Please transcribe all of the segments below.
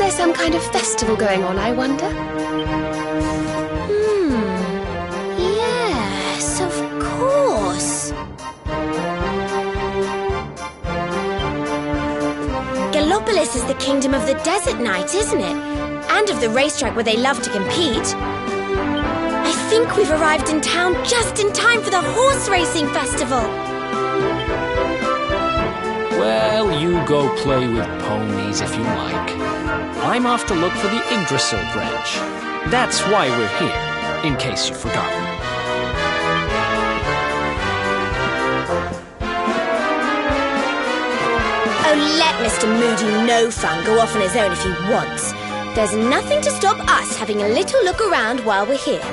there some kind of festival going on, I wonder? Yes, of course. Gallopolis is the kingdom of the desert knight, isn't it? And of the racetrack where they love to compete. I think we've arrived in town just in time for the horse racing festival. Well, you go play with ponies if you like. I'm off to look for the Yggdrasil branch. That's why we're here, in case you've forgotten. Oh, let Mr. Moody No Fun go off on his own if he wants. There's nothing to stop us having a little look around while we're here.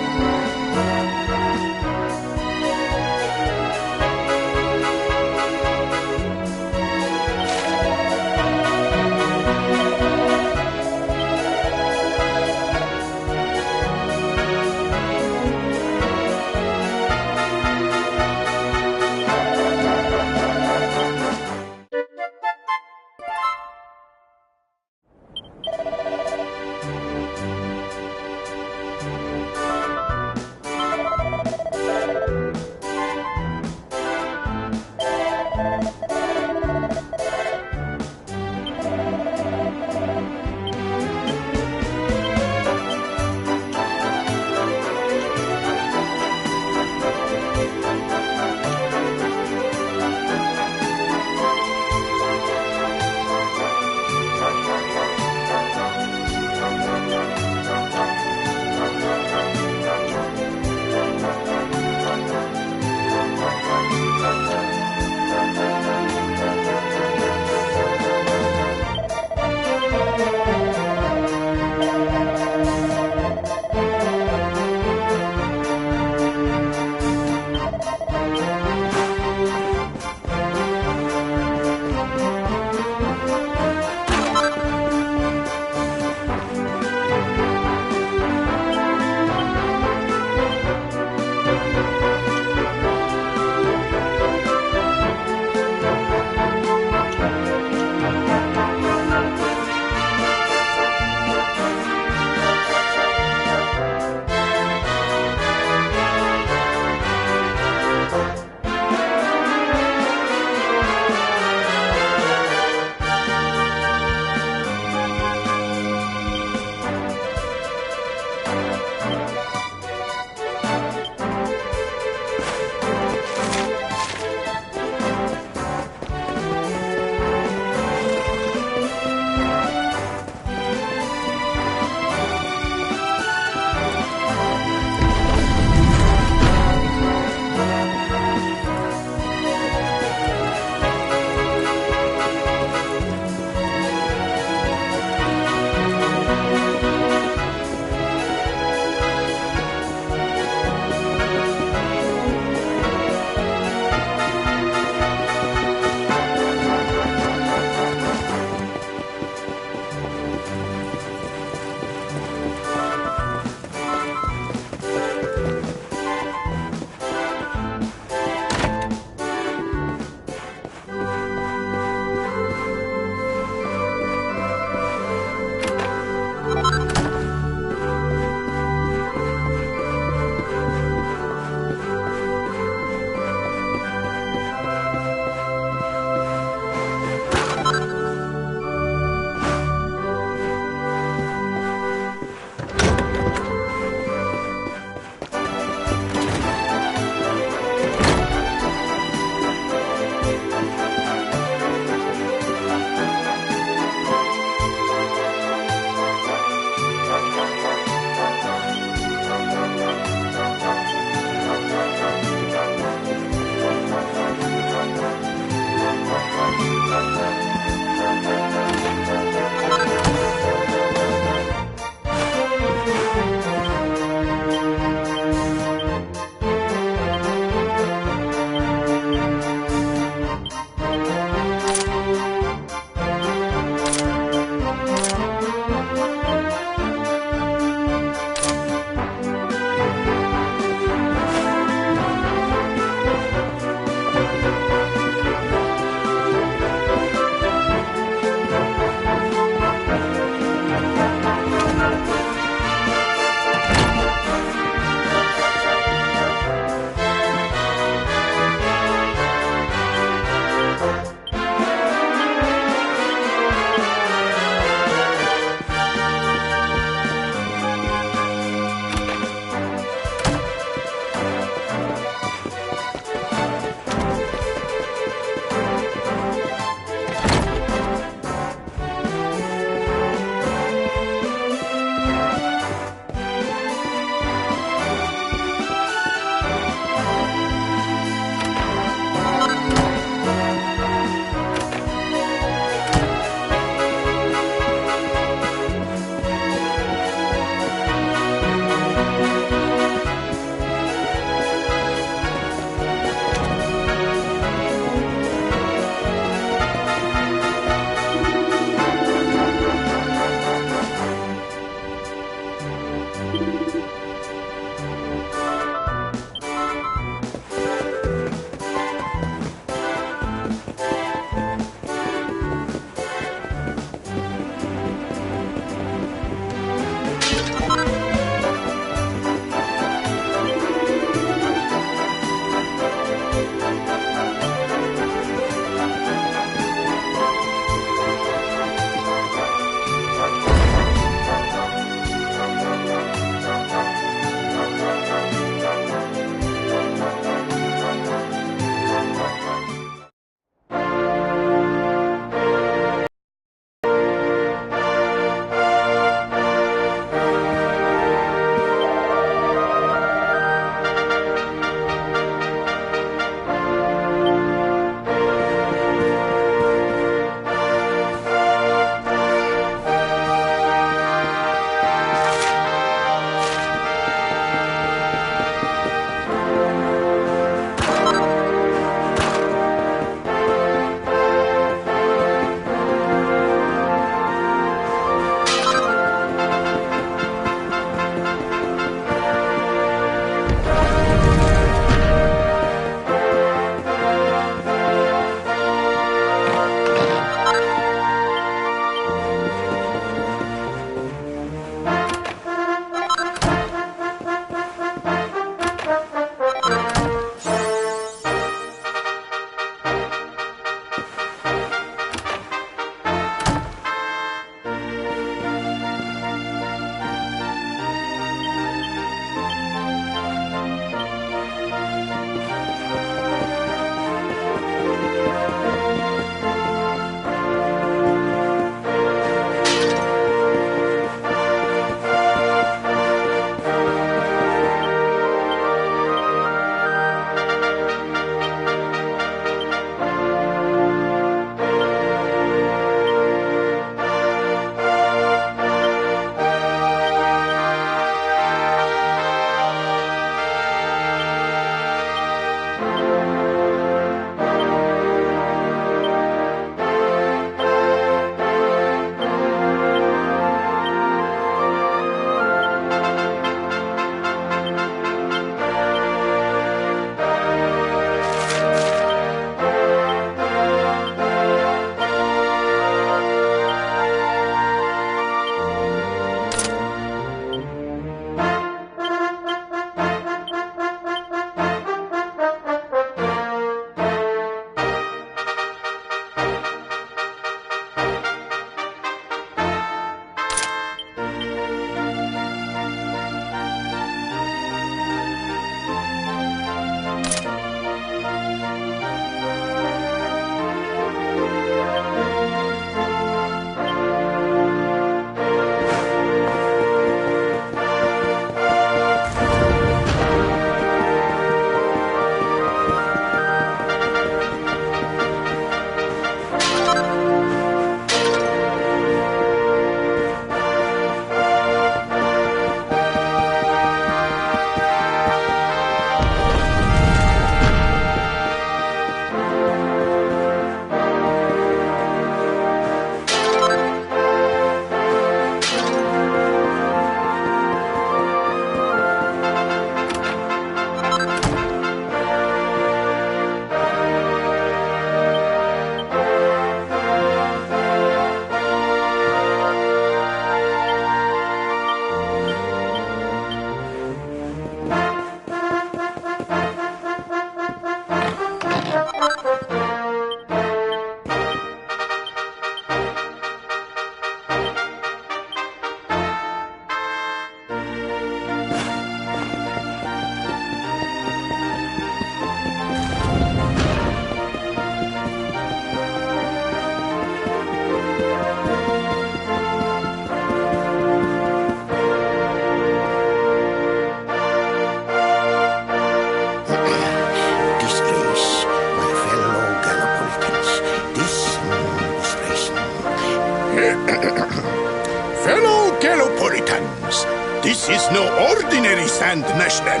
This is no ordinary Sand National.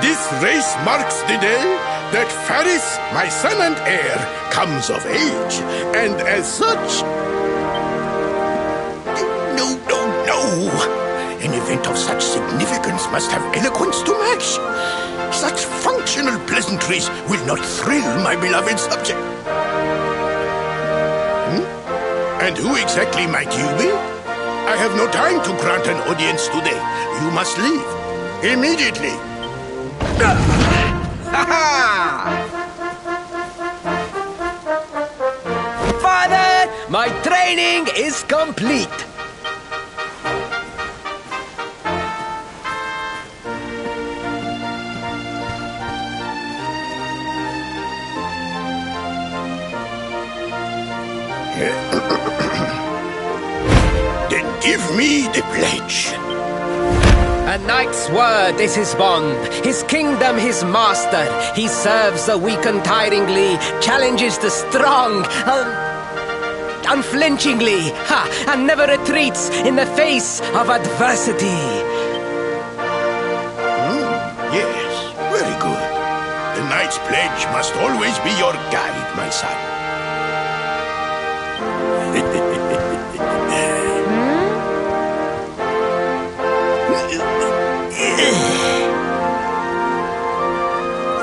This race marks the day that Faris, my son and heir, comes of age. And as such... No. An event of such significance must have eloquence to match. Such functional pleasantries will not thrill my beloved subject. And who exactly might you be? I have no time to grant an audience today. You must leave. Immediately. Father, my training is complete. Then give me the pledge. A knight's word is his bond, his kingdom his master. He serves the weak untiringly, challenges the strong unflinchingly, and never retreats in the face of adversity. Yes, very good. The knight's pledge must always be your guide, my son.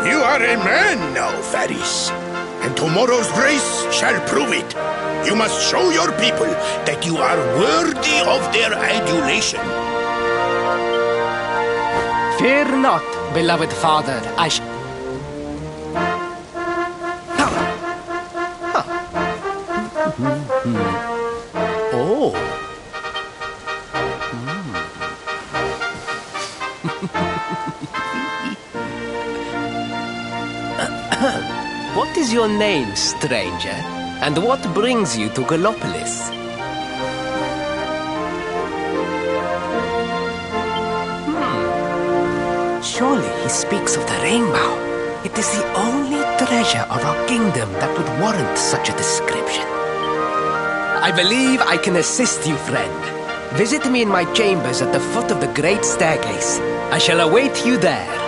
You are a man now, Faris, and tomorrow's race shall prove it. You must show your people that you are worthy of their adulation. Fear not, beloved father, Oh. What is your name, stranger? And what brings you to Gallopolis? Surely he speaks of the rainbow. It is the only treasure of our kingdom that would warrant such a description. I believe I can assist you, friend. Visit me in my chambers at the foot of the great staircase. I shall await you there.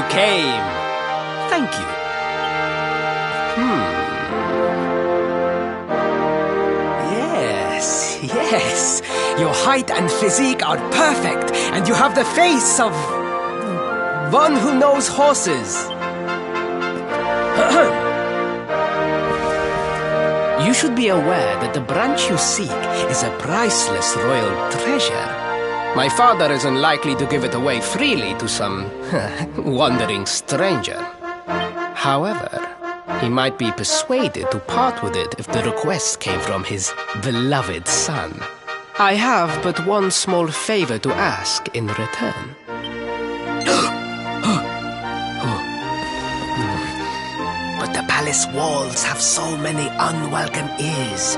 Came. Thank you. Yes. Your height and physique are perfect, and you have the face of one who knows horses. You should be aware that the branch you seek is a priceless royal treasure. My father is unlikely to give it away freely to some wandering stranger. However, he might be persuaded to part with it if the request came from his beloved son. I have but one small favor to ask in return. But the palace walls have so many unwelcome ears.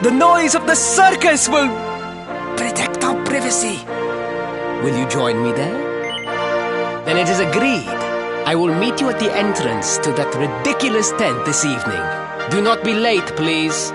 The noise of the circus will protect our privacy. Will you join me there? Then it is agreed. I will meet you at the entrance to that ridiculous tent this evening. Do not be late, please.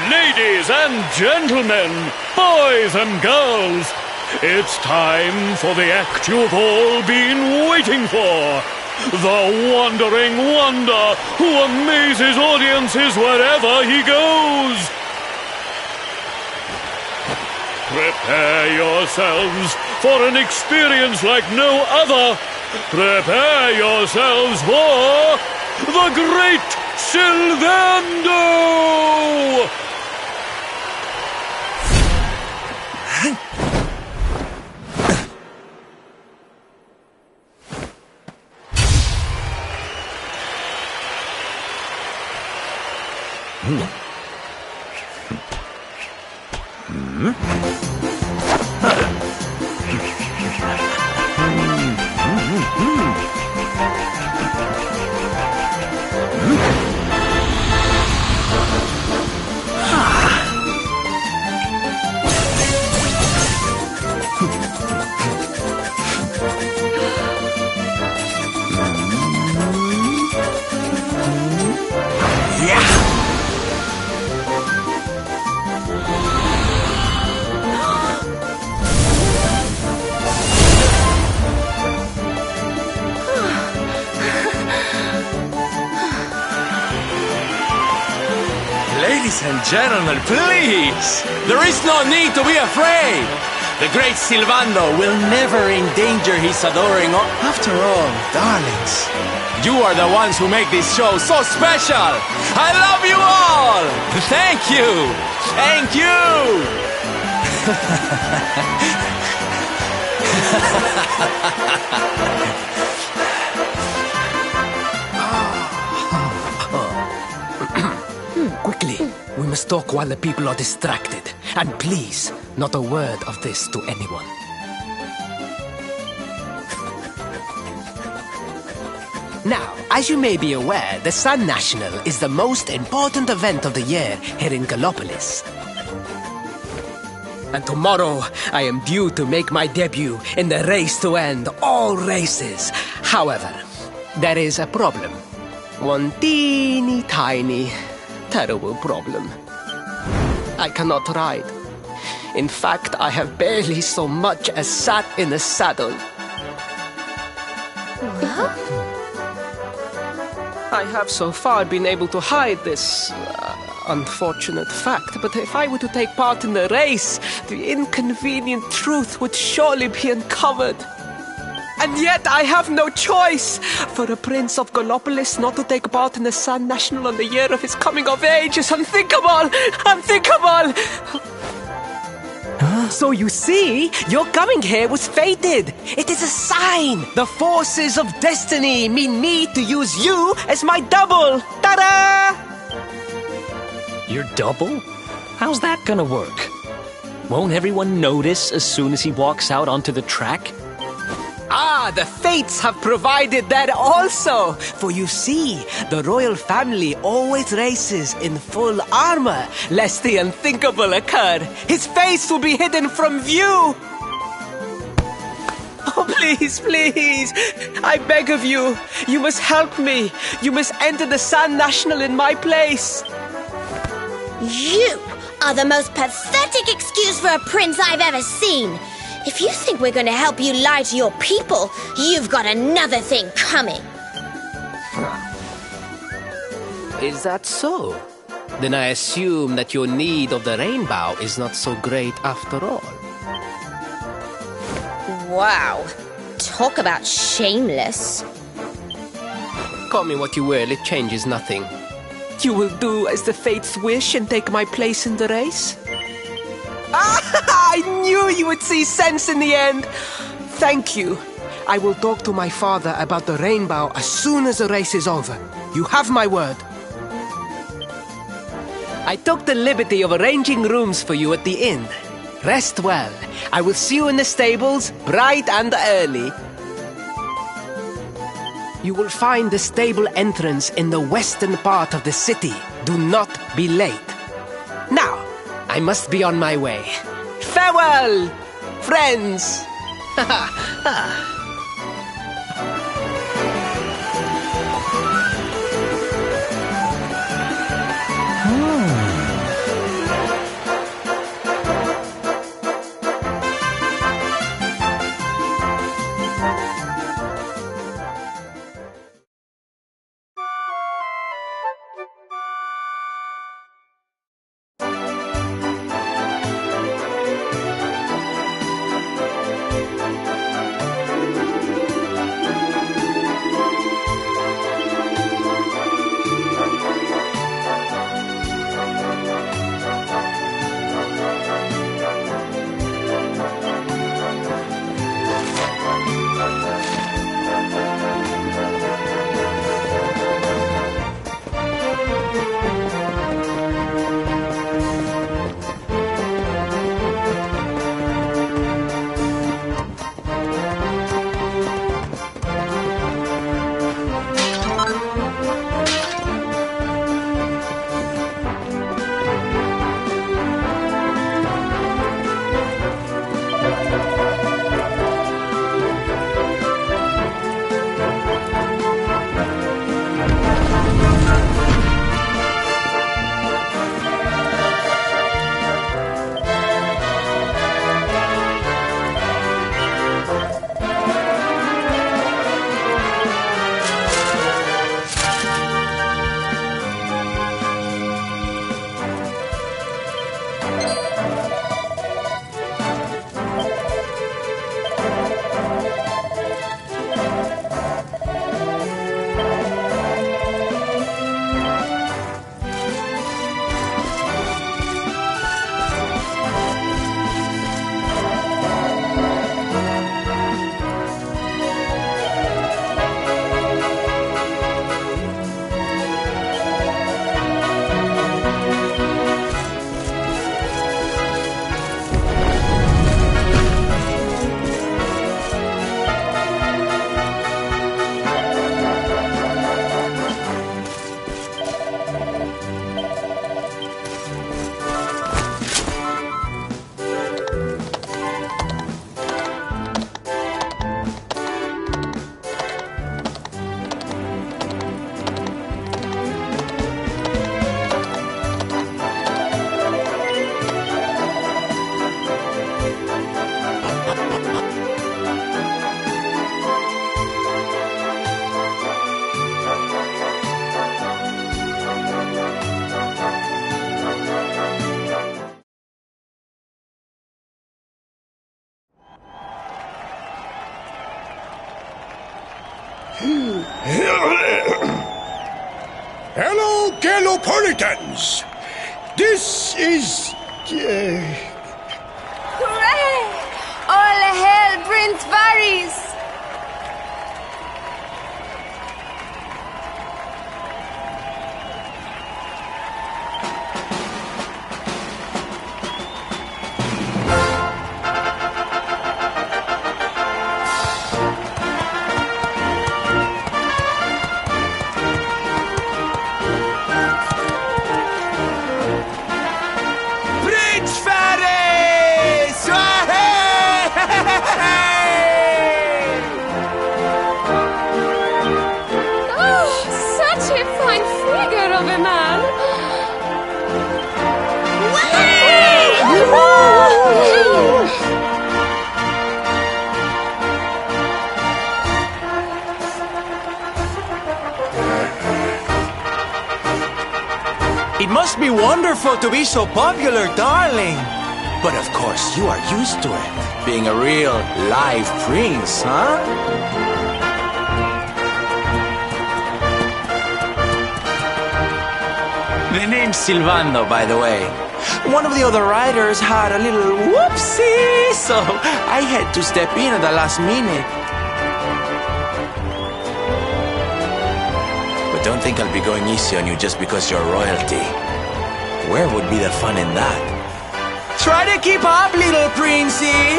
Ladies and gentlemen, boys and girls, it's time for the act you've all been waiting for. The wandering wonder who amazes audiences wherever he goes. Prepare yourselves for an experience like no other. Prepare yourselves for the Great Sylvando! Ladies and gentlemen, please! There is no need to be afraid! The great Sylvando will never endanger his adoring... After all, darlings, you are the ones who make this show so special! I love you all! Thank you! Thank you! Quickly, we must talk while the people are distracted. And please, not a word of this to anyone. Now, as you may be aware, the Sun National is the most important event of the year here in Gallopolis. And tomorrow, I am due to make my debut in the race to end all races. However, there is a problem. One teeny tiny, terrible problem. I cannot ride. In fact, I have barely so much as sat in the saddle. I have so far been able to hide this unfortunate fact, but if I were to take part in the race, the inconvenient truth would surely be uncovered. And yet I have no choice. For a prince of Gallopolis not to take part in the Sun National on the year of his coming of age is unthinkable! Unthinkable! So you see, your coming here was fated. It is a sign. The forces of destiny mean me to use you as my double. Ta-da! Your double? How's that gonna work? Won't everyone notice as soon as he walks out onto the track? Ah, the fates have provided that also. For you see, the royal family always races in full armor, lest the unthinkable occur. His face will be hidden from view. Oh, please, please, I beg of you, you must help me. You must enter the Sun National in my place. You are the most pathetic excuse for a prince I've ever seen. If you think we're going to help you lie to your people, you've got another thing coming. Is that so? Then I assume that your need of the rainbow is not so great after all. Wow. Talk about shameless. Call me what you will, it changes nothing. You will do as the fates wish and take my place in the race? I knew you would see sense in the end. Thank you. I will talk to my father about the rainbow as soon as the race is over. You have my word. I took the liberty of arranging rooms for you at the inn. Rest well. I will see you in the stables, bright and early. You will find the stable entrance in the western part of the city. Do not be late. Now, I must be on my way. Farewell, friends! Metropolitans! This is... Hooray! All hail Prince Varys! It must be wonderful to be so popular, darling. But of course, you are used to it. Being a real live prince, huh? The name's Silvando, by the way. One of the other riders had a little whoopsie, so I had to step in at the last minute. But don't think I'll be going easy on you just because you're royalty. Where would be the fun in that? Try to keep up, little princey!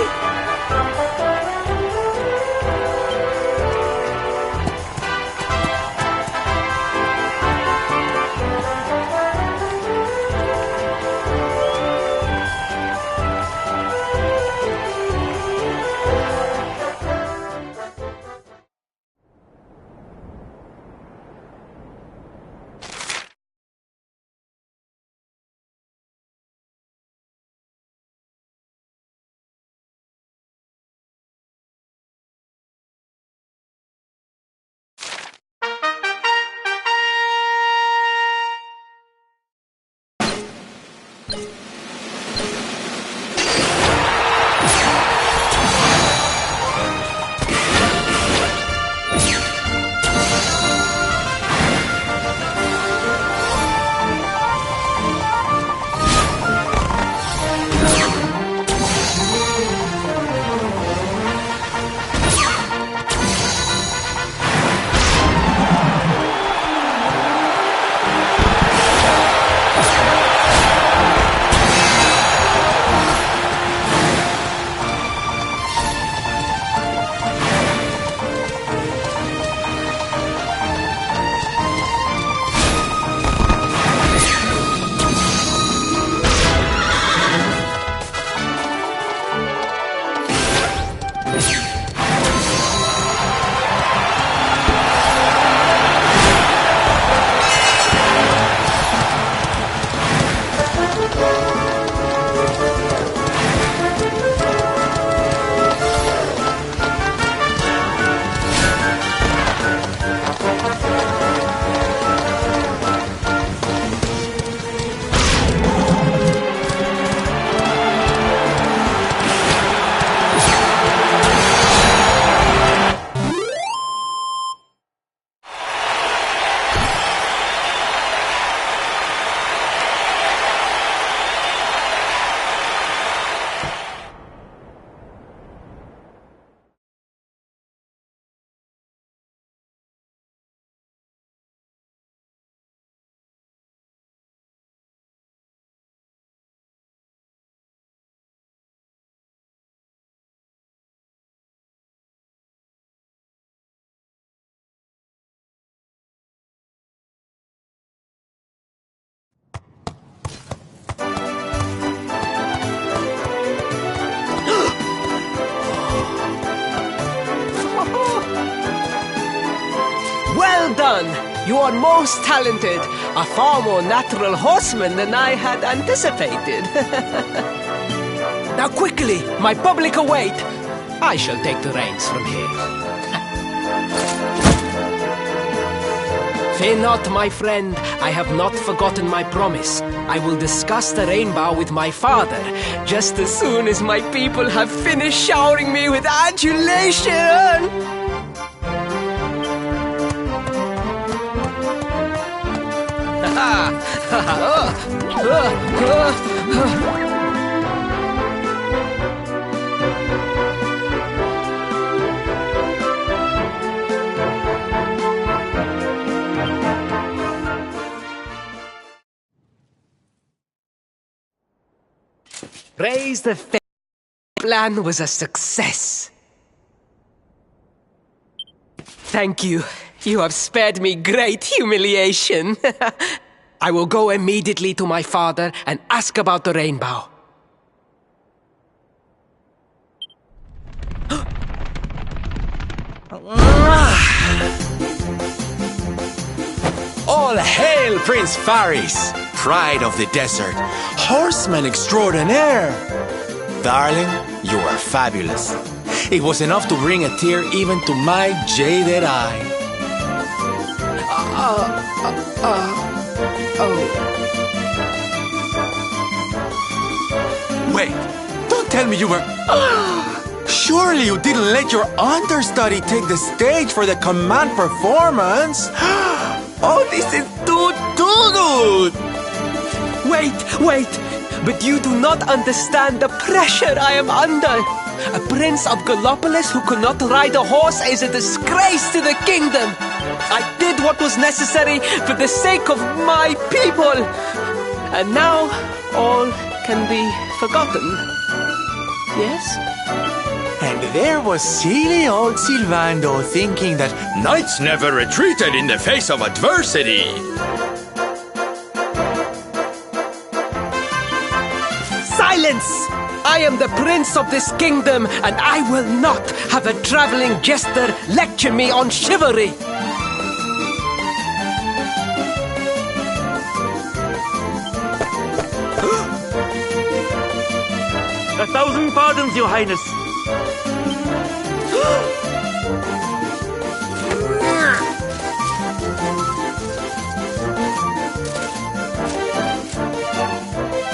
Well done! You are most talented. A far more natural horseman than I had anticipated. Now quickly, my public await. I shall take the reins from here. Fear not, my friend. I have not forgotten my promise. I will discuss the rainbow with my father, just as soon as my people have finished showering me with adulation. Praise the plan was a success. Thank you. You have spared me great humiliation. I will go immediately to my father and ask about the rainbow. All hail Prince Faris, pride of the desert, horseman extraordinaire. Darling, you are fabulous. It was enough to bring a tear even to my jaded eye. Wait, don't tell me you were... Surely you didn't let your understudy take the stage for the command performance? Oh, this is too good! Wait! But you do not understand the pressure I am under. A prince of Gallopolis who could not ride a horse is a disgrace to the kingdom. I did what was necessary for the sake of my people. And now all can be forgotten. Yes? And there was silly old Silvando thinking that knights never retreated in the face of adversity. Silence! I am the prince of this kingdom, and I will not have a traveling jester lecture me on chivalry. A thousand pardons, Your Highness.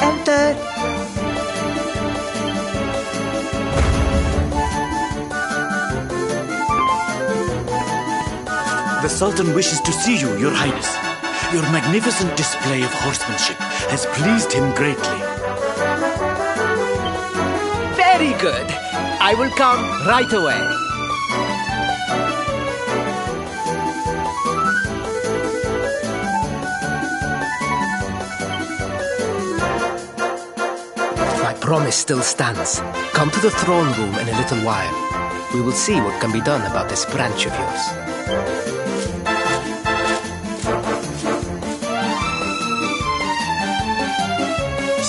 Enter. The Sultan wishes to see you, Your Highness. Your magnificent display of horsemanship has pleased him greatly. Very good. I will come right away. My promise still stands. Come to the throne room in a little while. We will see what can be done about this branch of yours.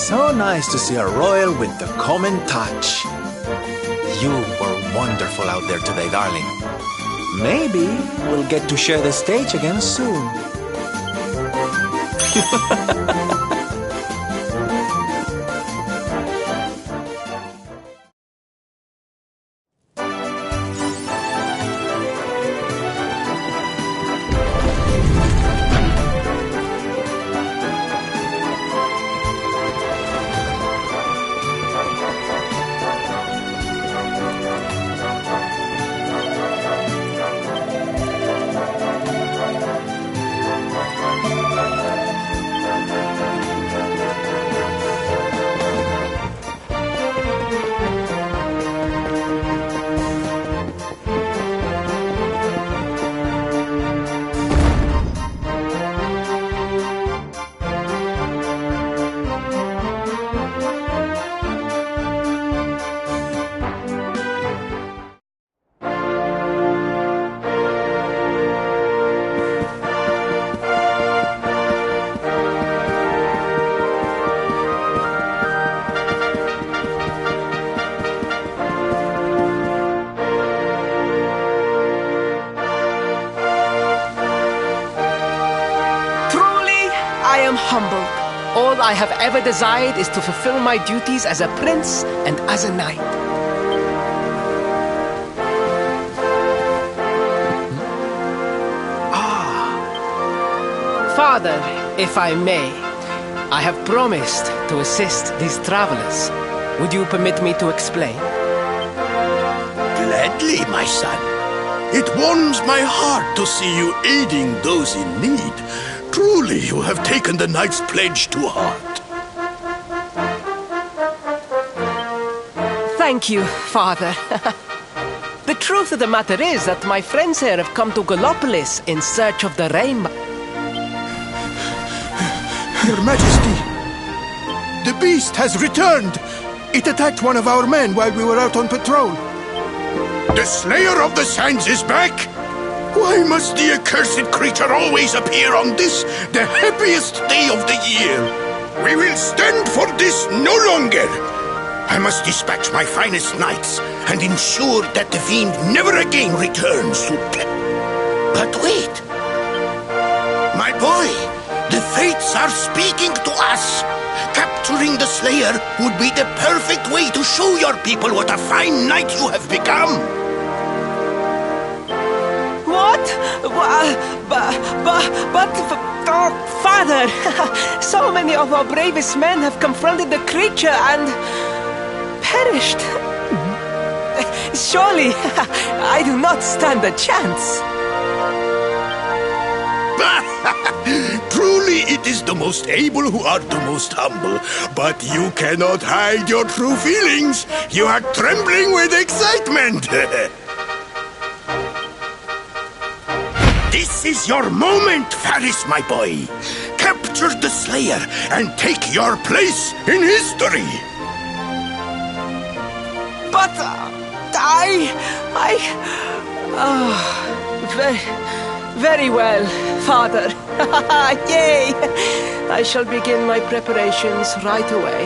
So nice to see a royal with the common touch. You were wonderful out there today, darling. Maybe we'll get to share the stage again soon. Humbled. All I have ever desired is to fulfill my duties as a prince and as a knight. Father, if I may, I have promised to assist these travelers. Would you permit me to explain? Gladly, my son. It warms my heart to see you aiding those in need. Truly, you have taken the knight's pledge to heart. Thank you, Father. The truth of the matter is that my friends here have come to Gallopolis in search of the rainbow. Your Majesty, the beast has returned. It attacked one of our men while we were out on patrol. The Slayer of the Sands is back? Why must the accursed creature always appear on this, the happiest day of the year? We will stand for this no longer. I must dispatch my finest knights and ensure that the fiend never again returns to... But wait! My boy, the fates are speaking to us. Capturing the Slayer would be the perfect way to show your people what a fine knight you have become. What? But, oh, Father, so many of our bravest men have confronted the creature and perished. Surely, I do not stand a chance. Truly, it is the most able who are the most humble. But you cannot hide your true feelings. You are trembling with excitement. This is your moment, Faris, my boy. Capture the Slayer and take your place in history. But very well, Father. Yay! I shall begin my preparations right away.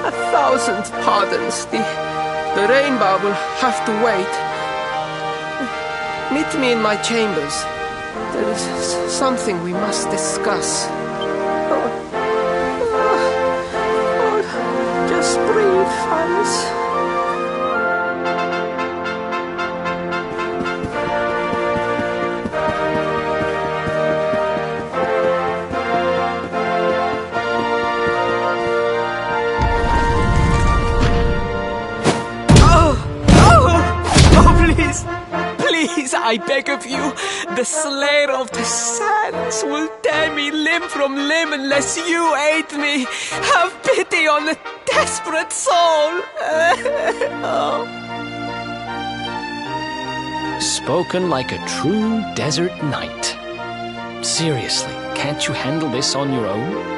A thousand pardons. The rainbow will have to wait. Meet me in my chambers. There is something we must discuss. Just breathe, Faris. Please, I beg of you, the Slayer of the Sands will tear me limb from limb unless you aid me. Have pity on a desperate soul. Oh. Spoken like a true desert knight. Seriously, can't you handle this on your own?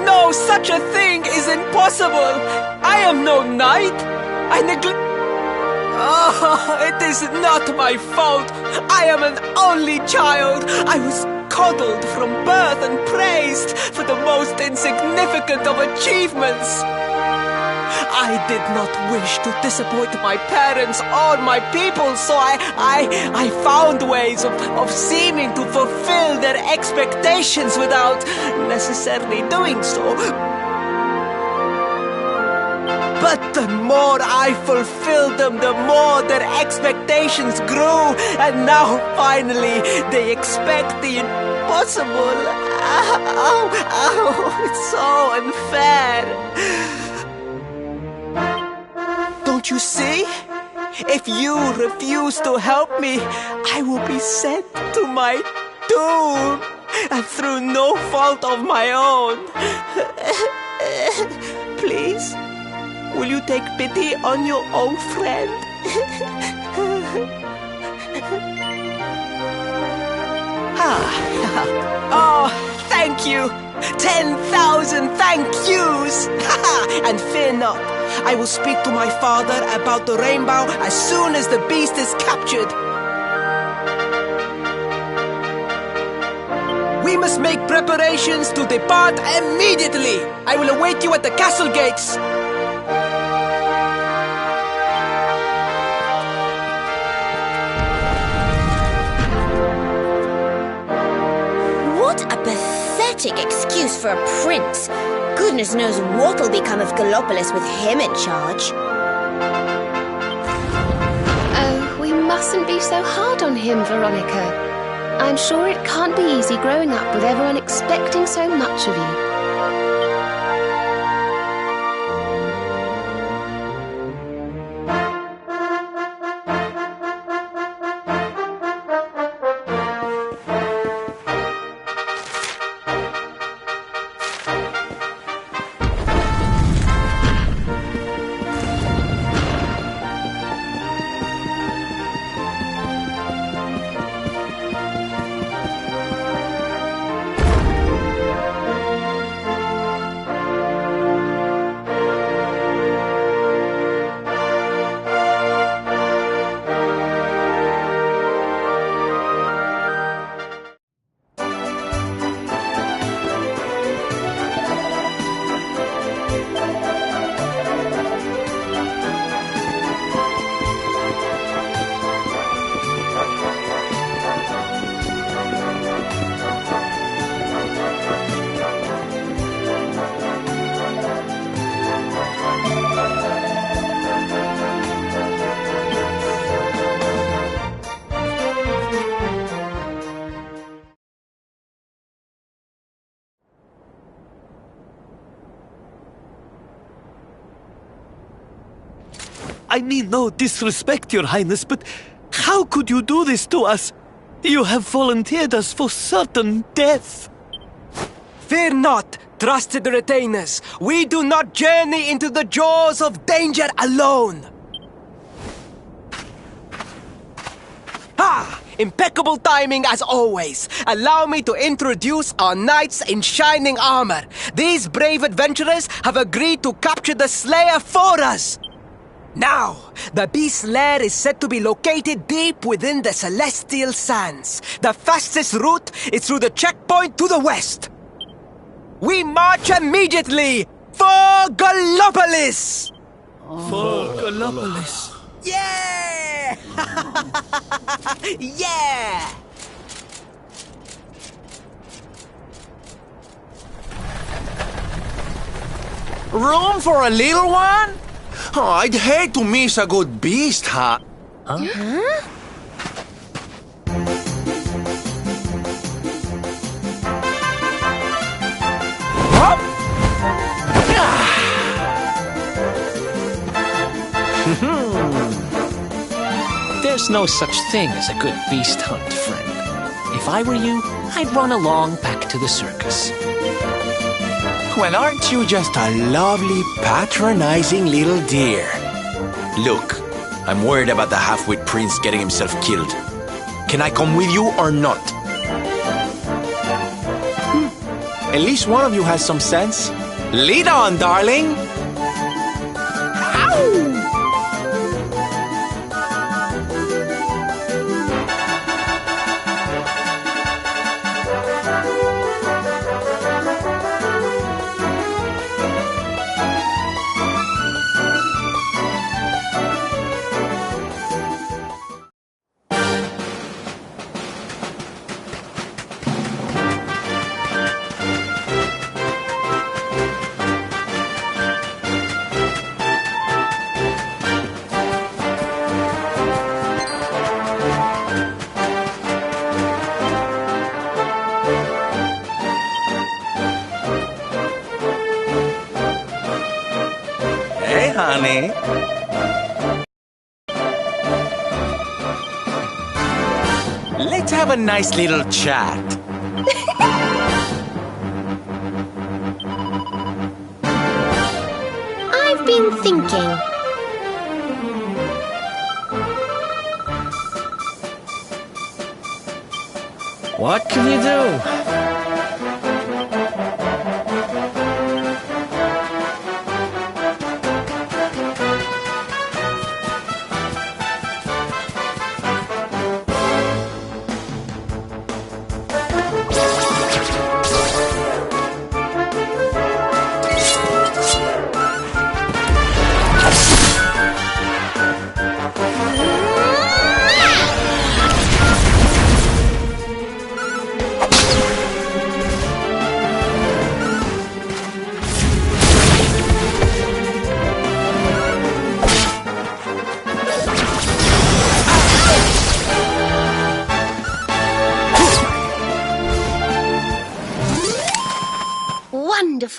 No, such a thing is impossible. I am no knight. Oh, it is not my fault. I am an only child. I was coddled from birth and praised for the most insignificant of achievements. I did not wish to disappoint my parents or my people, so I found ways of seeming to fulfill their expectations without necessarily doing so. But the more I fulfilled them, the more their expectations grew, and now finally they expect the impossible. It's so unfair. Don't you see? If you refuse to help me, I will be sent to my doom, and through no fault of my own. Please, will you take pity on your own friend? Oh, thank you! 10,000 thank yous! And fear not, I will speak to my father about the rainbow as soon as the beast is captured. We must make preparations to depart immediately. I will await you at the castle gates. What a pathetic excuse for a prince. Goodness knows what'll become of Gallopolis with him in charge. Oh, we mustn't be so hard on him, Veronica. I'm sure it can't be easy growing up with everyone expecting so much of you. I mean no disrespect, Your Highness, but how could you do this to us? You have volunteered us for certain death. Fear not, trusted retainers. We do not journey into the jaws of danger alone. Ha! Impeccable timing as always. Allow me to introduce our knights in shining armor. These brave adventurers have agreed to capture the Slayer for us. Now, the beast's lair is said to be located deep within the Celestial Sands. The fastest route is through the checkpoint to the west. We march immediately for Gallopolis! For Gallopolis. Yeah! Yeah! Room for a little one? Oh, I'd hate to miss a good beast, huh? There's no such thing as a good beast hunt, friend. If I were you, I'd run along back to the circus. Well, aren't you just a lovely, patronizing little dear? Look, I'm worried about the half-wit prince getting himself killed. Can I come with you or not? At least one of you has some sense. Lead on, darling! Ow! Honey. Let's have a nice little chat. I've been thinking. What can you do?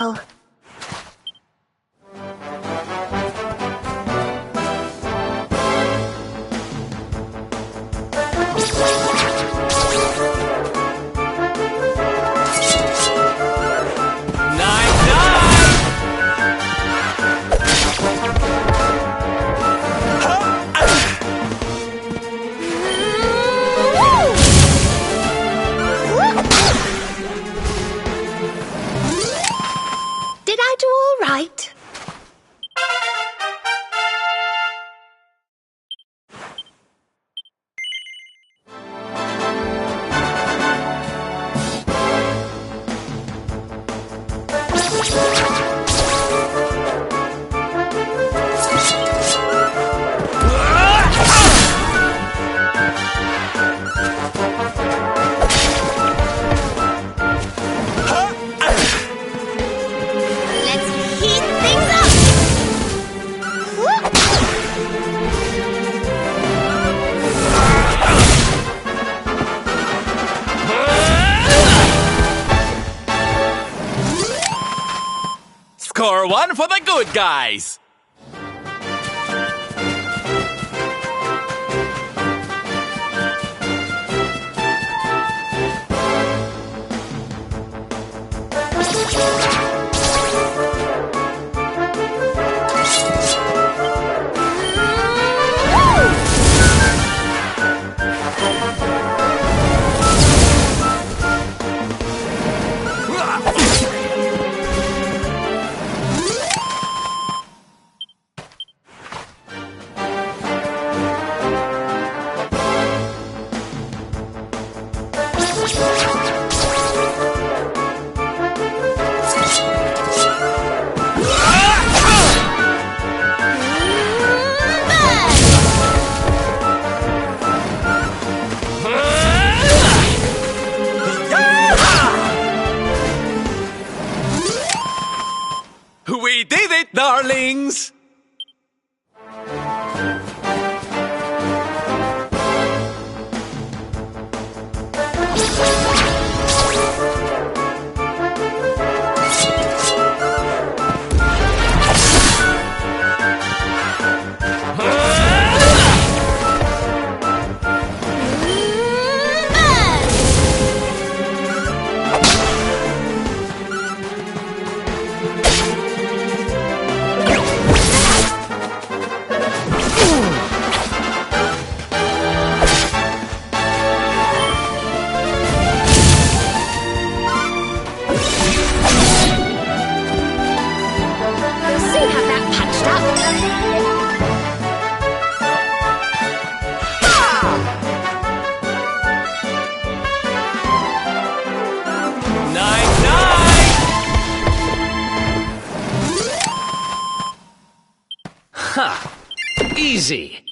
careful. Did I do all right? Score one for the good guys! We did it, darlings! Ha! Easy.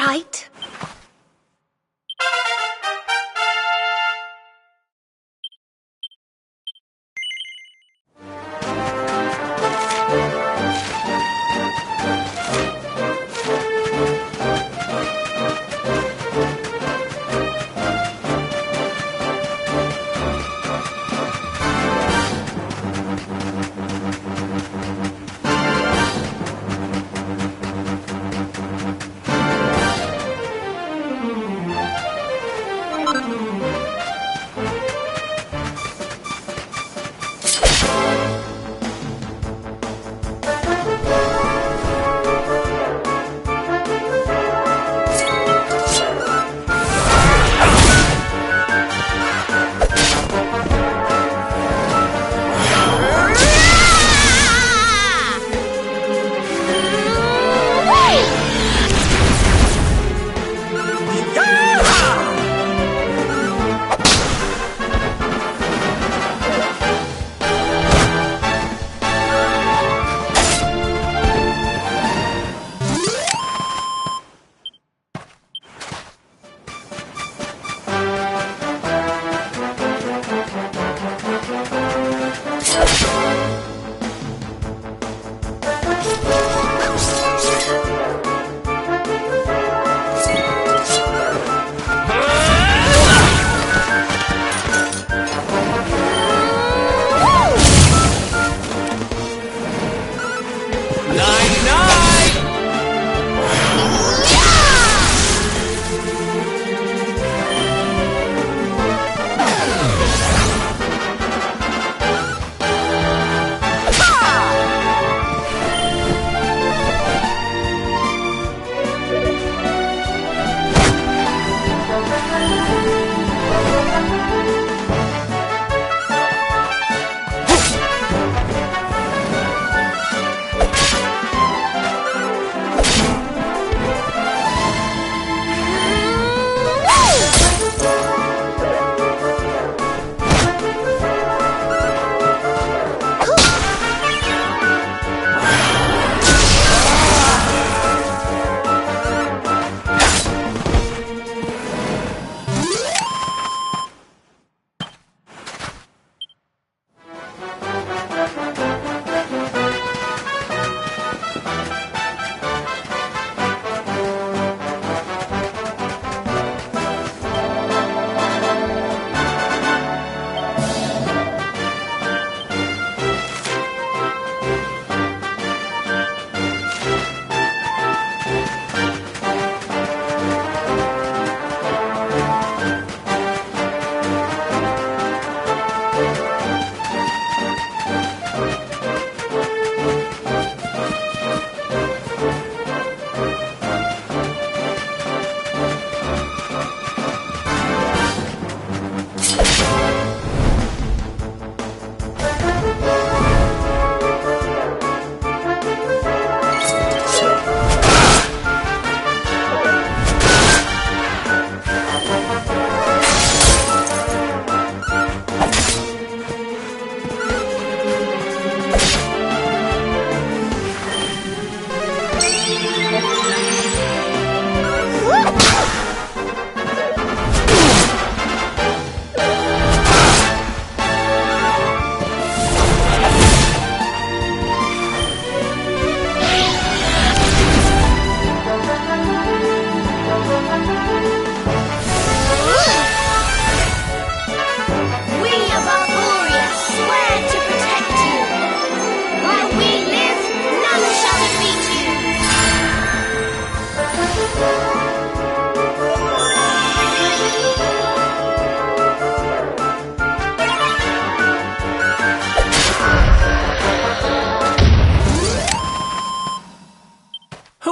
right.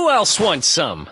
Who else wants some?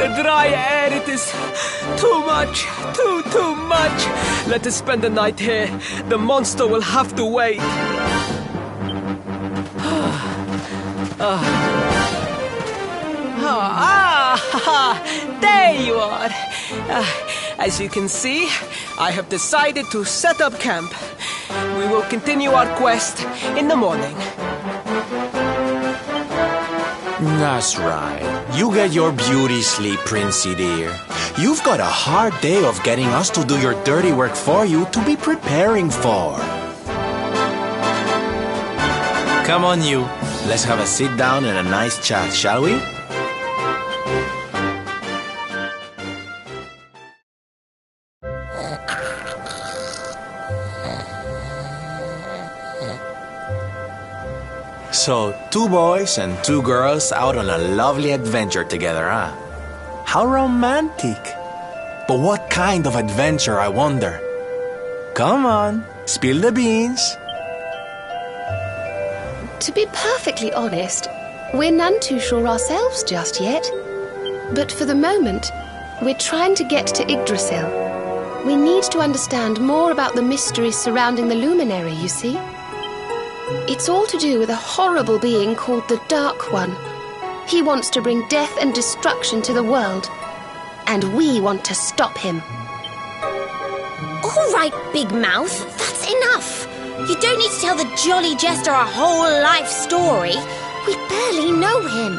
The dry air, it is too much. Too much. Let us spend the night here. The monster will have to wait. There you are. As you can see, I have decided to set up camp. We will continue our quest in the morning. That's right. You get your beauty sleep, Princey dear. You've got a hard day of getting us to do your dirty work for you to be preparing for. Come on, you. Let's have a sit down and a nice chat, shall we? So, 2 boys and 2 girls out on a lovely adventure together, huh? How romantic. But what kind of adventure, I wonder? Come on, spill the beans. To be perfectly honest, we're none too sure ourselves just yet. But for the moment, we're trying to get to Yggdrasil. We need to understand more about the mysteries surrounding the luminary, you see. It's all to do with a horrible being called the Dark One. He wants to bring death and destruction to the world. And we want to stop him. All right, Big Mouth, that's enough. You don't need to tell the jolly jester our whole life story. We barely know him.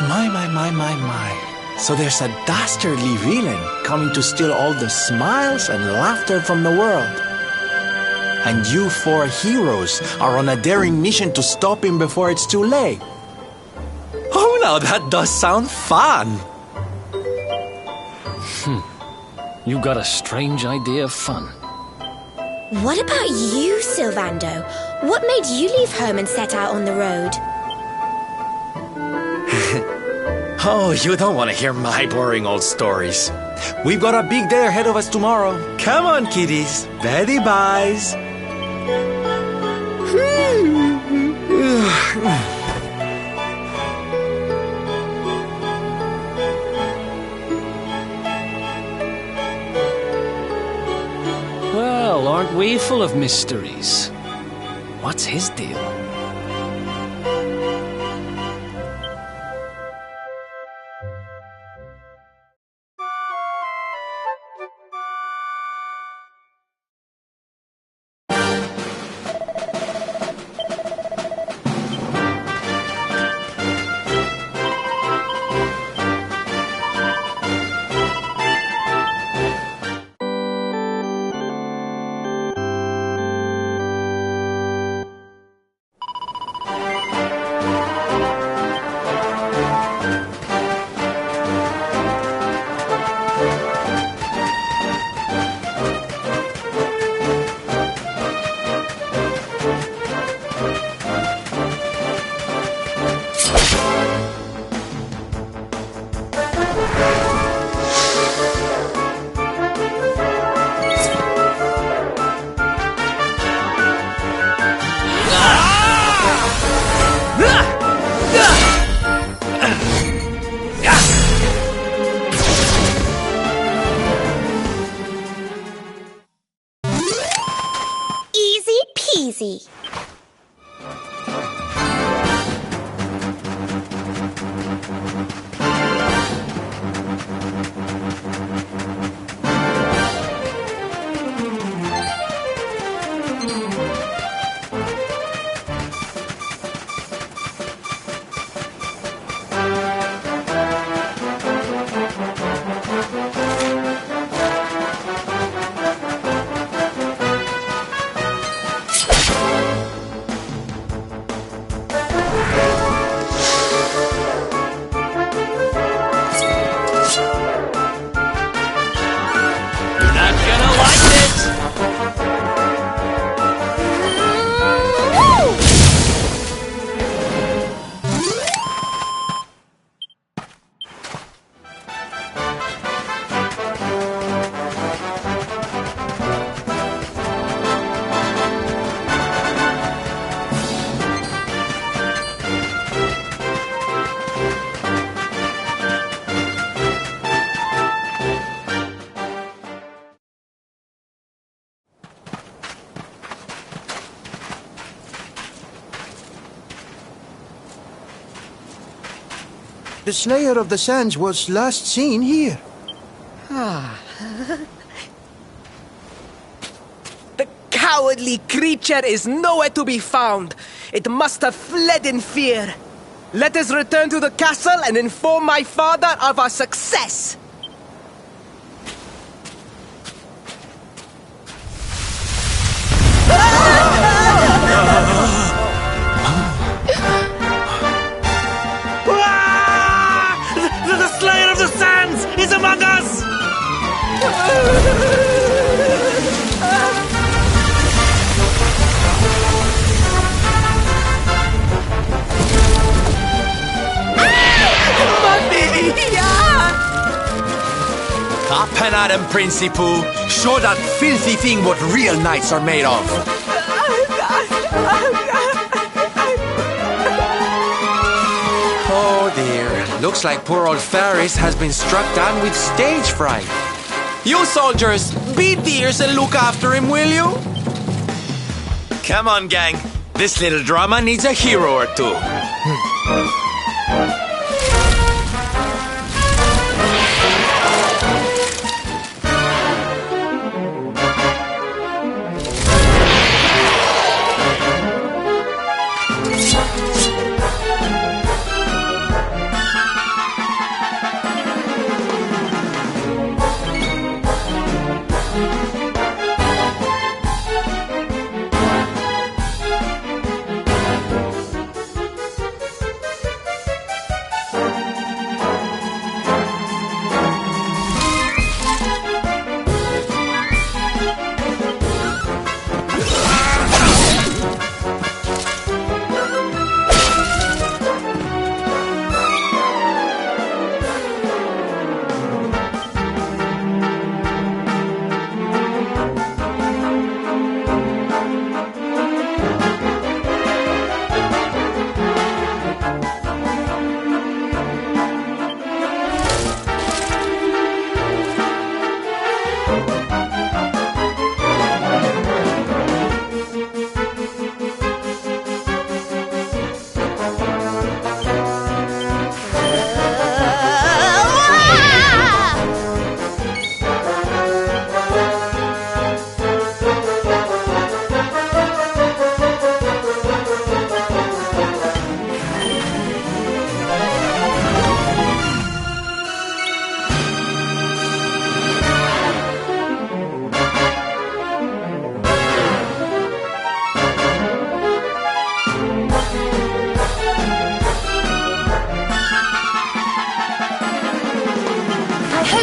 My. So there's a dastardly villain coming to steal all the smiles and laughter from the world. And you 4 heroes are on a daring mission to stop him before it's too late. Oh, now that does sound fun. You got a strange idea of fun. What about you, Sylvando? What made you leave home and set out on the road? Oh, you don't want to hear my boring old stories. We've got a big day ahead of us tomorrow. Come on, kiddies. Betty buys. Well, aren't we full of mysteries? What's his deal? The Slayer of the Sands was last seen here. The cowardly creature is nowhere to be found. It must have fled in fear. Let us return to the castle and inform my father of our success. The Slayer of the Sands is among us! Up and at him, Principal. Show that filthy thing what real knights are made of. Oh dear. Looks like poor old Ferris has been struck down with stage fright. You soldiers, beat the ears and look after him, will you? Come on, gang. This little drama needs a hero or two.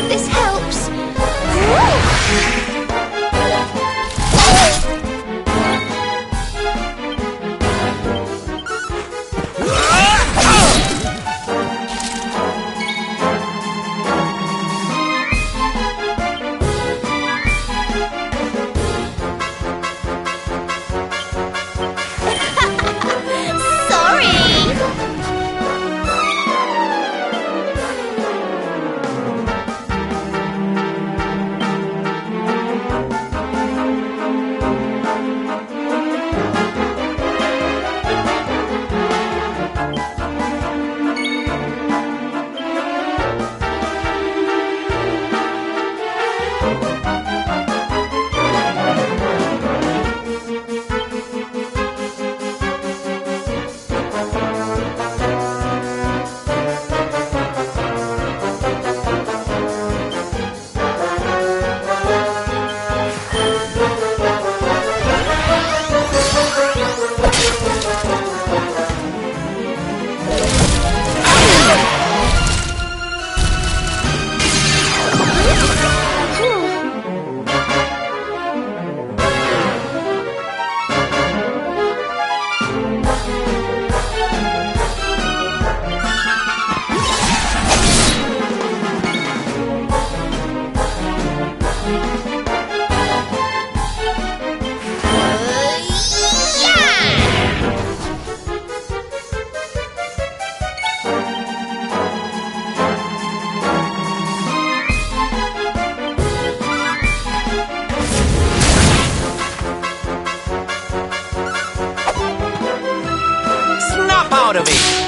This helps. Out of it!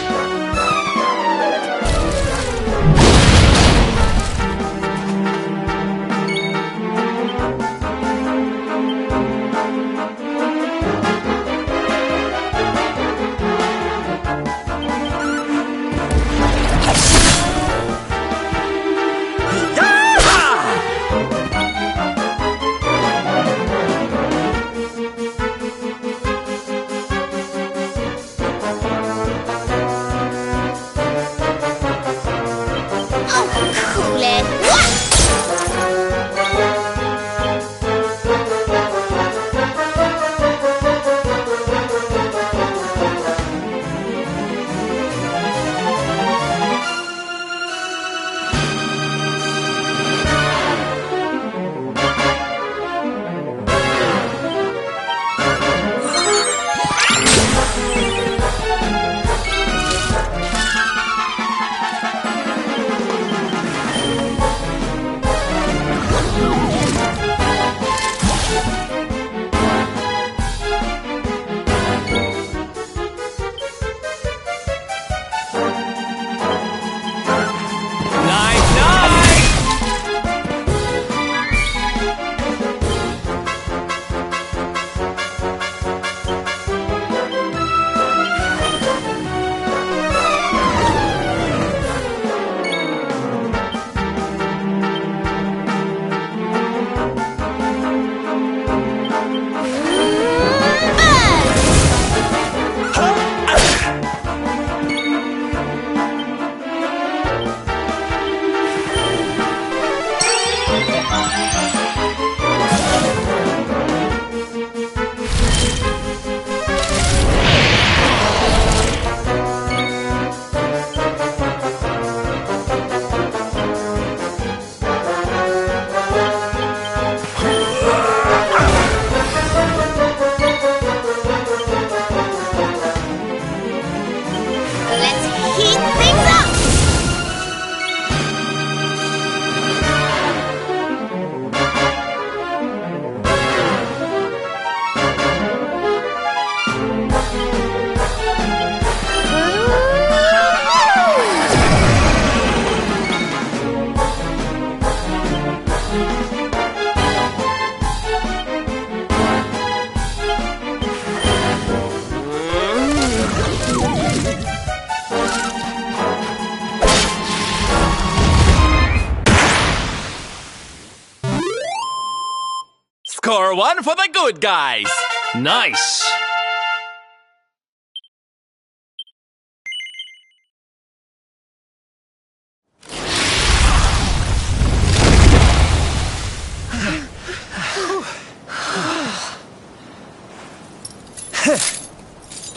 one for the good guys. Nice!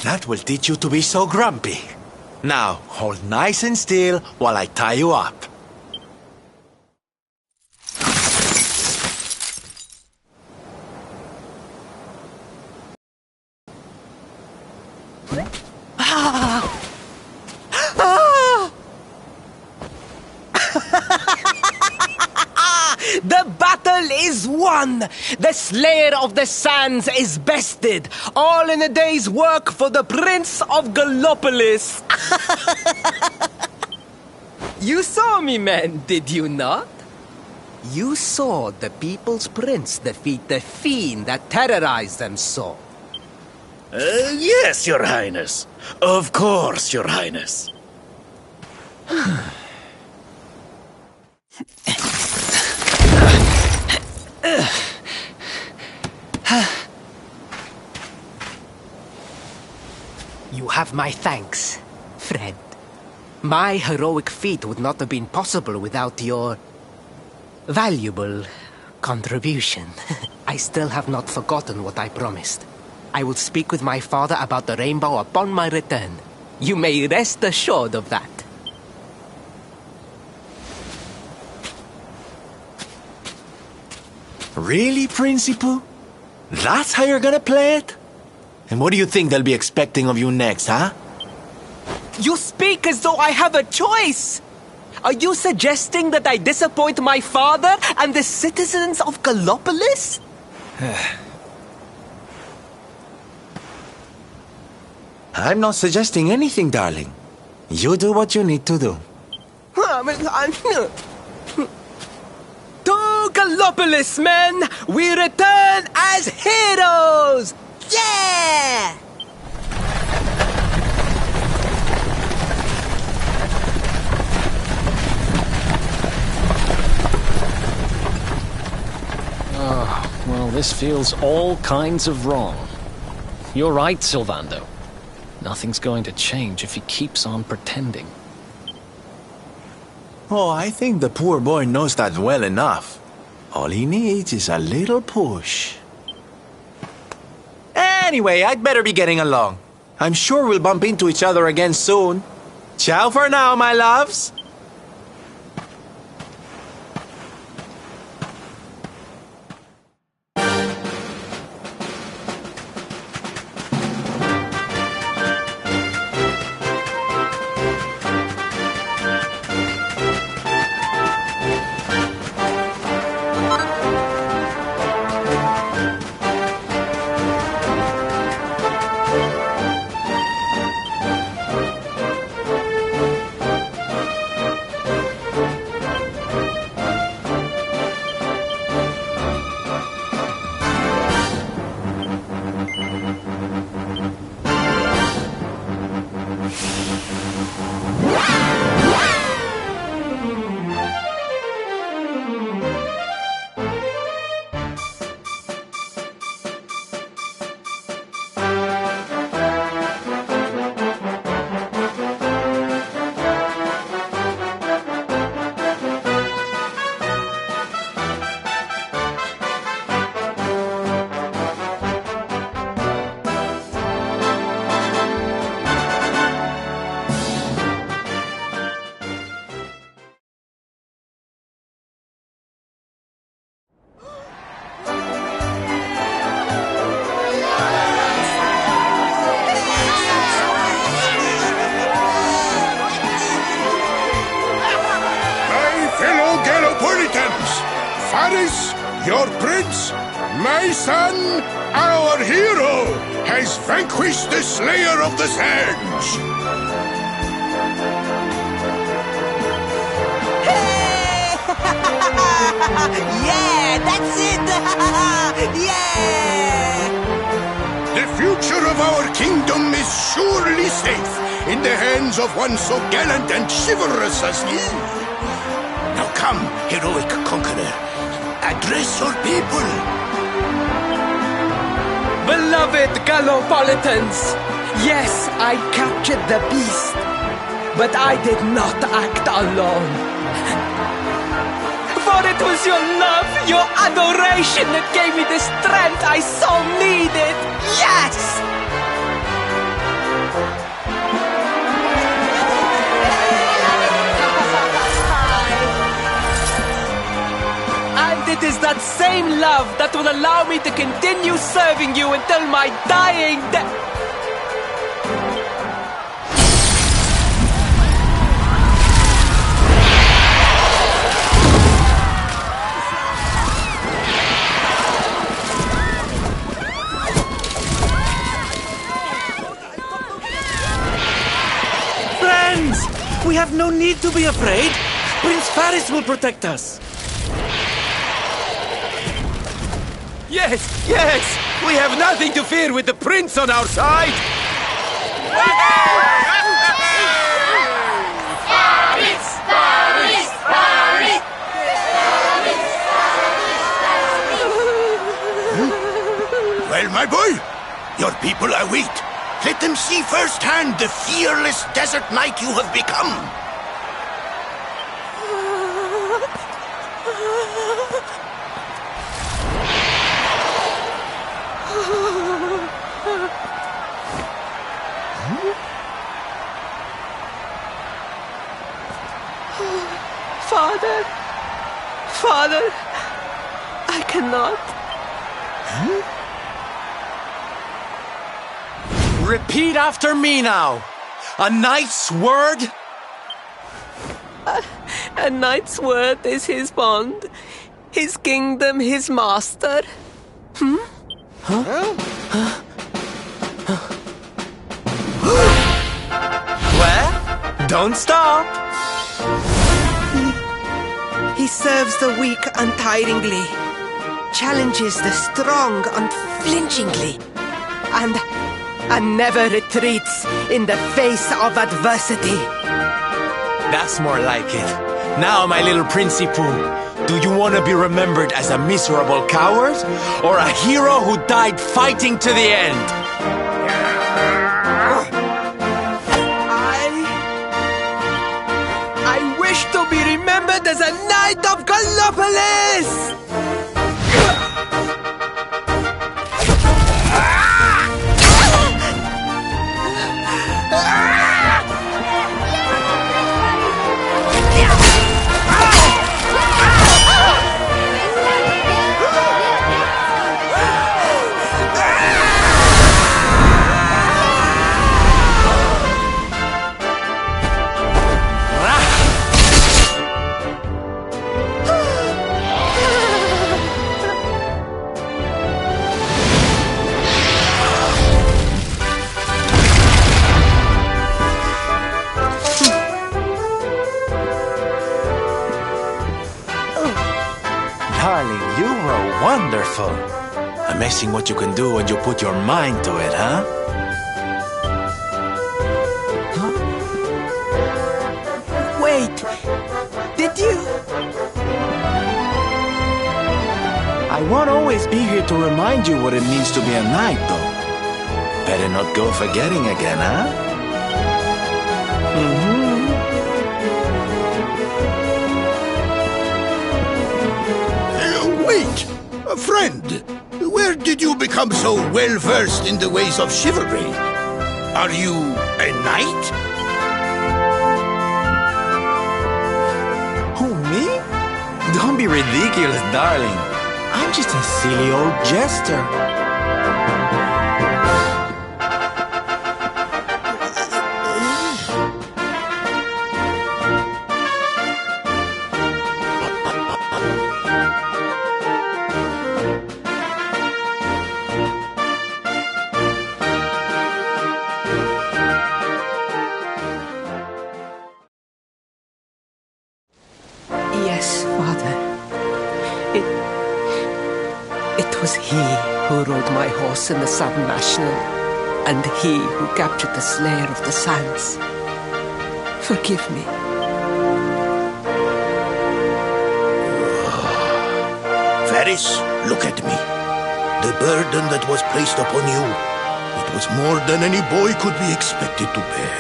That will teach you to be so grumpy. Now, hold nice and still while I tie you up. The battle is won! The Slayer of the Sands is bested! All in a day's work for the Prince of Gallopolis! You saw me, men, did you not? You saw the People's Prince defeat the fiend that terrorized them so. Yes, Your Highness. Of course, Your Highness. You have my thanks, friend. My heroic feat would not have been possible without your valuable contribution. I still have not forgotten what I promised. I will speak with my father about the rainbow upon my return. You may rest assured of that. Really, Principal? That's how you're gonna play it? And what do you think they'll be expecting of you next, huh? You speak as though I have a choice! Are you suggesting that I disappoint my father and the citizens of Gallopolis? I'm not suggesting anything, darling. You do what you need to do. To Gallopolis, men! We return as heroes! Yeah! Oh, well, this feels all kinds of wrong. You're right, Sylvando. Nothing's going to change if he keeps on pretending. Oh, I think the poor boy knows that well enough. All he needs is a little push. Anyway, I'd better be getting along. I'm sure we'll bump into each other again soon. Ciao for now, my loves. Faris, your prince, my son, our hero, has vanquished the Slayer of the Sands. Yeah, that's it! Yeah! The future of our kingdom is surely safe in the hands of one so gallant and chivalrous as he. Now come, heroic conqueror, address your people. Beloved Gallopolitans, yes, I captured the beast, but I did not act alone. For it was your love, your adoration that gave me the strength I so needed. Yes! And it is that same love that will allow me to continue serving you until my dying day. Friends! We have no need to be afraid. Prince Faris will protect us. Yes, yes! We have nothing to fear with the prince on our side! Well, my boy, your people await. Let them see firsthand the fearless desert knight you have become. Father, Father, I cannot. Repeat after me now. A knight's word? A knight's word is his bond, his kingdom, his master. Well, don't stop. He serves the weak untiringly, challenges the strong unflinchingly, and never retreats in the face of adversity. That's more like it. Now, my little Princey Pooh, do you want to be remembered as a miserable coward or a hero who died fighting to the end? I wish to be remembered as a knight of Gallopolis! Darling, you were wonderful. Amazing what you can do when you put your mind to it, huh? Wait, did you? I won't always be here to remind you what it means to be a knight, though. Better not go forgetting again, huh? Wait! Friend, where did you become so well-versed in the ways of chivalry? Are you a knight? Who, me? Don't be ridiculous, darling. I'm just a silly old jester. Yes, Father. It was he who rode my horse in the Southern National, and he who captured the Slayer of the Sands. Forgive me. Faris, look at me. the burden that was placed upon you, it was more than any boy could be expected to bear.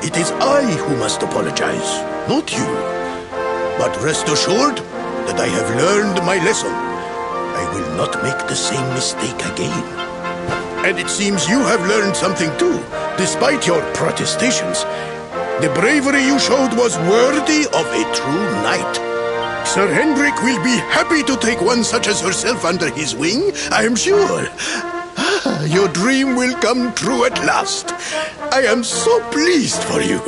It is I who must apologize, not you. But rest assured that I have learned my lesson. I will not make the same mistake again. And it seems you have learned something too, despite your protestations. The bravery you showed was worthy of a true knight. Sir Hendrik will be happy to take one such as herself under his wing, I am sure. Your dream will come true at last. I am so pleased for you.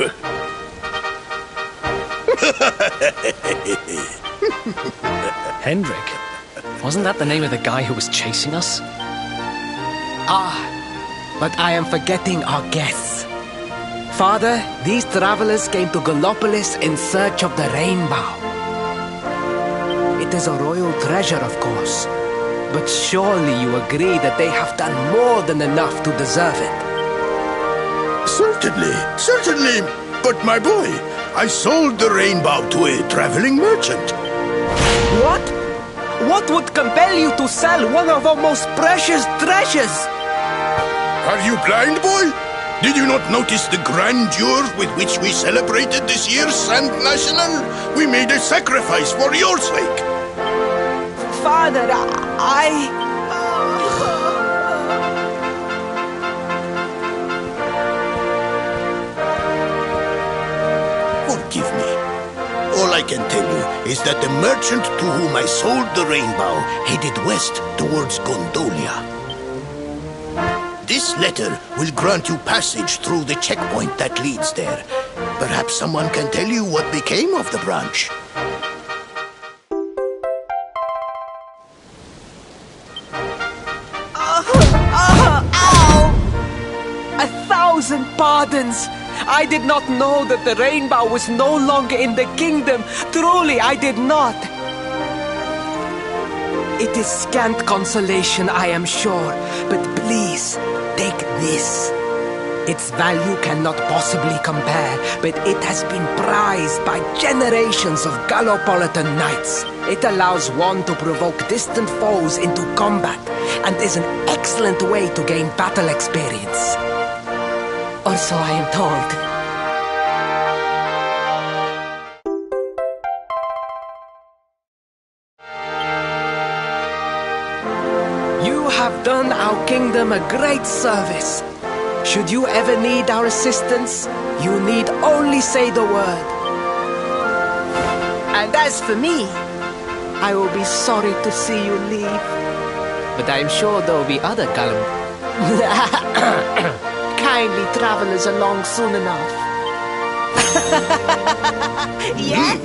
Hendrik? Wasn't that the name of the guy who was chasing us? Ah, but I am forgetting our guests. Father, these travelers came to Gallopolis in search of the rainbow. It is a royal treasure, of course. But surely you agree that they have done more than enough to deserve it. Certainly, certainly. But my boy, I sold the rainbow to a traveling merchant. What? What would compel you to sell one of our most precious treasures? Are you blind, boy? Did you not notice the grandeur with which we celebrated this year's Sand National? We made a sacrifice for your sake. Father, Forgive me. All I can tell you is that the merchant to whom I sold the rainbow headed west towards Gondolia. This letter will grant you passage through the checkpoint that leads there. Perhaps someone can tell you what became of the branch. Ow! 1,000 pardons! I did not know that the rainbow was no longer in the kingdom. Truly, I did not. It is scant consolation, I am sure. But please, take this. Its value cannot possibly compare, but it has been prized by generations of Gallopolitan knights. It allows one to provoke distant foes into combat, and is an excellent way to gain battle experience. Or so I am told. You have done our kingdom a great service. Should you ever need our assistance, you need only say the word. And as for me, I will be sorry to see you leave. But I am sure there will be other kindly travelers along soon enough. Yeah?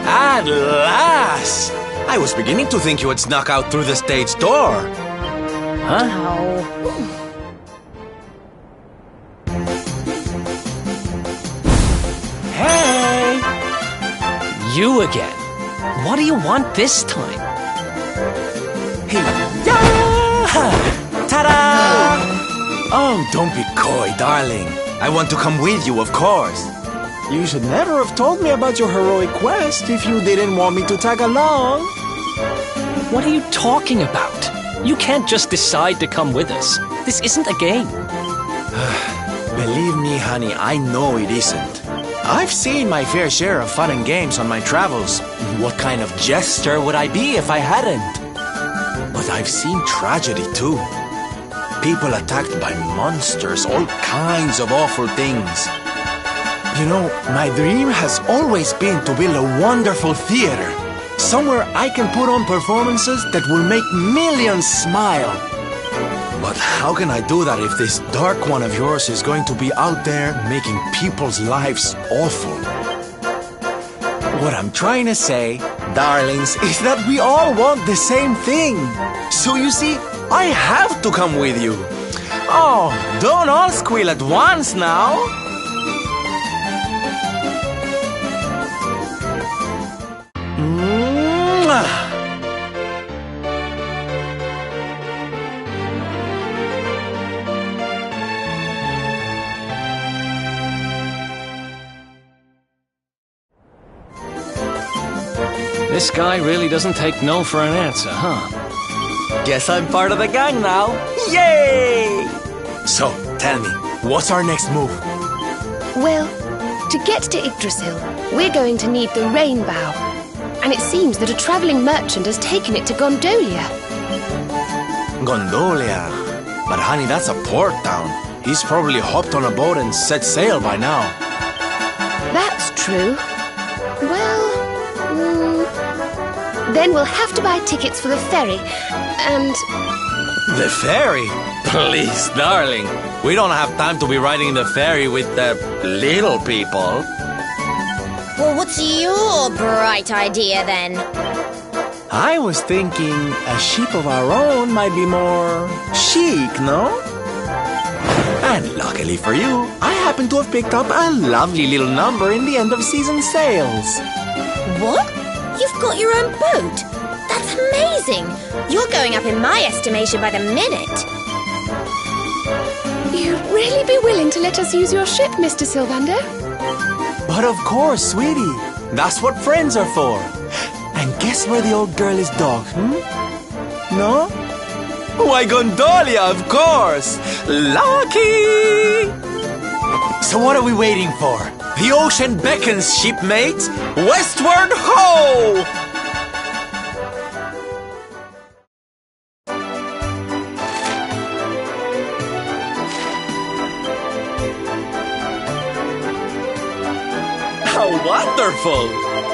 At last! I was beginning to think you had snuck out through the stage door. Huh? Hey! You again. What do you want this time? Hey, yeah! Ta-da! Oh, don't be coy, darling. I want to come with you, of course. You should never have told me about your heroic quest if you didn't want me to tag along. What are you talking about? You can't just decide to come with us. This isn't a game. Believe me, honey, I know it isn't. I've seen my fair share of fun and games on my travels. What kind of jester would I be if I hadn't? But I've seen tragedy too. People attacked by monsters, all kinds of awful things. You know, my dream has always been to build a wonderful theater. Somewhere I can put on performances that will make millions smile. But how can I do that if this dark one of yours is going to be out there making people's lives awful? What I'm trying to say, darlings, is that we all want the same thing. So you see, I have to come with you. Oh, don't all squeal at once now. This guy really doesn't take no for an answer, huh? Guess I'm part of the gang now. Yay! So, tell me, what's our next move? Well, to get to Yggdrasil, we're going to need the rainbow. And it seems that a travelling merchant has taken it to Gondolia. Gondolia? But honey, that's a port town. He's probably hopped on a boat and set sail by now. That's true. Well, then we'll have to buy tickets for the ferry, and... The ferry? Please, darling. We don't have time to be riding the ferry with the little people. Well, what's your bright idea then? I was thinking a ship of our own might be more chic, no? And luckily for you, I happen to have picked up a lovely little number in the end of season sales. What? You've got your own boat? That's amazing! You're going up in my estimation by the minute. You'd really be willing to let us use your ship, Mr. Sylvander? But of course, sweetie. That's what friends are for. And guess where the old girl is docked, No? Why, Gondolia, of course! Lucky! So what are we waiting for? The ocean beckons, shipmates! Westward ho! How wonderful!